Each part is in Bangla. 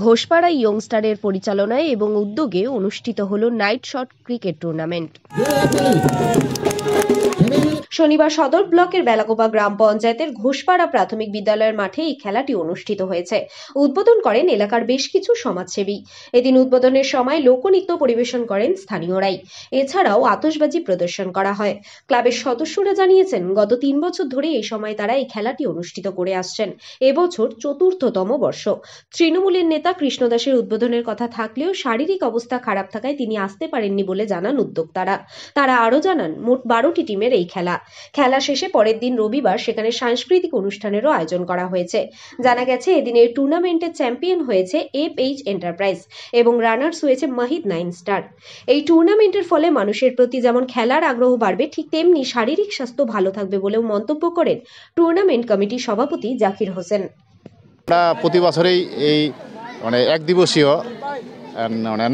ঘোষপাড়া ইয়ংস্টারের পরিচালনায় এবং উদ্যোগে অনুষ্ঠিত হলো নাইট শট ক্রিকেট টুর্নামেন্ট। শনিবার সদর ব্লকের বেলাগোবা গ্রাম পঞ্চায়েতের ঘোষপাড়া প্রাথমিক বিদ্যালয়ের মাঠে এই খেলাটি অনুষ্ঠিত হয়েছে। উদ্বোধন করেন এলাকার বেশ কিছু সমাজসেবী। এদিন উদ্বোধনের সময় লোকনৃত্য পরিবেশন করেন স্থানীয়রাই। এছাড়াও আতশবাজি প্রদর্শন করা হয়। ক্লাবের সদস্যরা জানিয়েছেন, গত 3 বছর ধরে এই সময় তারা এই খেলাটি অনুষ্ঠিত করে আসছেন। এবছর ৪র্থতম বর্ষ। তৃণমূলের নেতা কৃষ্ণ দাসের উদ্বোধনের কথা থাকলেও শারীরিক অবস্থা খারাপ থাকায় তিনি আসতে পারেননি বলে জানান উদ্যোক্তারা। তারা আরও জানান, মোট 12টি টিমের এই খেলা শেষে পরের দিন রবিবার সেখানে সাংস্কৃতিক অনুষ্ঠানেরও আয়োজন করা হয়েছে। জানা গেছে, এদিনের টুর্নামেন্টের চ্যাম্পিয়ন হয়েছে FH এন্টারপ্রাইজ এবং রানার্স হয়েছে মাহিদ 9 স্টার। এই টুর্নামেন্টের ফলে মানুষের প্রতি যেমন খেলার আগ্রহ বাড়বে, ঠিক তেমনি শারীরিক স্বাস্থ্য ভালো থাকবে বলেও মন্তব্য করেন টুর্নামেন্ট কমিটির সভাপতি জাকির হোসেন। আমরা প্রতি বছরেই এই এক দিবসীয়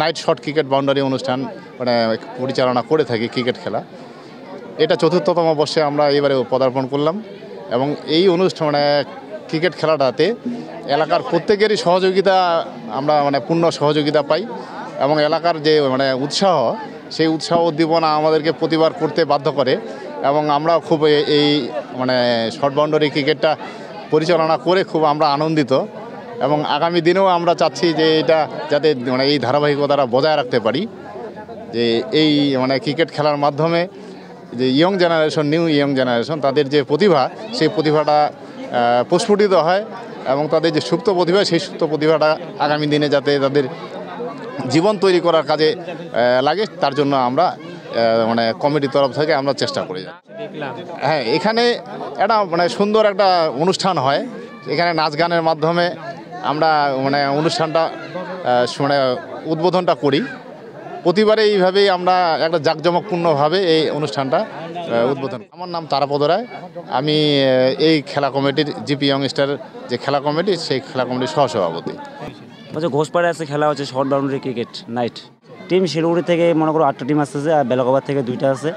নাইট শট ক্রিকেট বাউন্ডারি অনুষ্ঠান পরিচালনা করে থাকি ক্রিকেট খেলা। এটা ৪র্থতম বর্ষে আমরা এবারে পদার্পণ করলাম এবং এই অনুষ্ঠান ক্রিকেট খেলাটাতে এলাকার প্রত্যেকেরই সহযোগিতা আমরা পূর্ণ সহযোগিতা পাই এবং এলাকার যে উৎসাহ, সেই উৎসাহ উদ্দীপনা আমাদেরকে প্রতিবার করতে বাধ্য করে এবং আমরা খুব এই শর্ট বাউন্ডারি ক্রিকেটটা পরিচালনা করে খুব আমরা আনন্দিত এবং আগামী দিনেও আমরা চাচ্ছি যে এটা যাতে এই ধারাবাহিকতাটা বজায় রাখতে পারি, যে এই ক্রিকেট খেলার মাধ্যমে যে নিউ ইয়ং জেনারেশন তাদের যে প্রতিভা, সেই প্রতিভাটা প্রস্ফুটিত হয় এবং তাদের যে সুপ্ত প্রতিভা, সেই সুপ্ত প্রতিভাটা আগামী দিনে যাতে তাদের জীবন তৈরি করার কাজে লাগে, তার জন্য আমরা কমিটির তরফ থেকে আমরা চেষ্টা করি। হ্যাঁ, এখানে একটা সুন্দর একটা অনুষ্ঠান হয়। এখানে নাচ গানের মাধ্যমে আমরা অনুষ্ঠানটা উদ্বোধনটা করি। প্রতিবারে এইভাবেই আমরা একটা জাঁকজমকপূর্ণভাবে এই অনুষ্ঠানটা উদ্বোধন। আমার নাম তারাপদ রায়। আমি এই খেলা কমিটির জিপি ইয়ংস্টার যে খেলা কমিটি, সেই খেলা কমিটির সহসভাপতি। ঘোষপাড়ায় আছে খেলা হচ্ছে short boundary cricket night. Team Siliguri থেকে মনে করো 8টা টিম আসতেছে, আর বেলাগোবা থেকে 2টা আছে,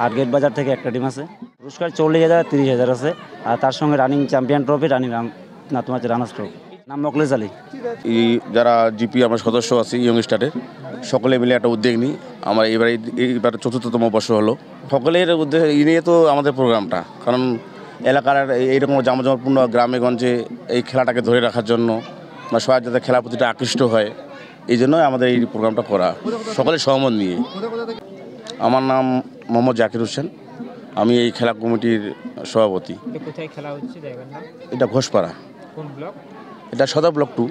আর গেট বাজার থেকে 1টা টিম আছে। পুরস্কার 40,000, 30,000 আছে, আর তার সঙ্গে রানিং চ্যাম্পিয়ন ট্রফি, তোমার হচ্ছে রানার্স ট্রফি। নাম মকলেশ আলী। যারা জিপি আমার সদস্য আছে ইয়ংস্টারের, সকলে মিলে একটা উদ্যোগ নিই। আমার এইবার 4র্থতম বর্ষ হলো। সকলের উদ্যোগ নিয়ে তো আমাদের প্রোগ্রামটা, কারণ এলাকার এইরকম জাঁকজমকপূর্ণ গ্রামে গঞ্জে এই খেলাটাকে ধরে রাখার জন্য বা সবাই যাতে খেলার প্রতিটা আকৃষ্ট হয়, এই জন্যই আমাদের এই প্রোগ্রামটা করা, সকলের সহমত নিয়ে। আমার নাম মোহাম্মদ জাকির হোসেন, আমি এই খেলা কমিটির সভাপতি। কোথায় খেলা হচ্ছে জায়গার নাম? এটা ঘোষপাড়া। কোন ব্লক? এটা সদর ব্লক 2।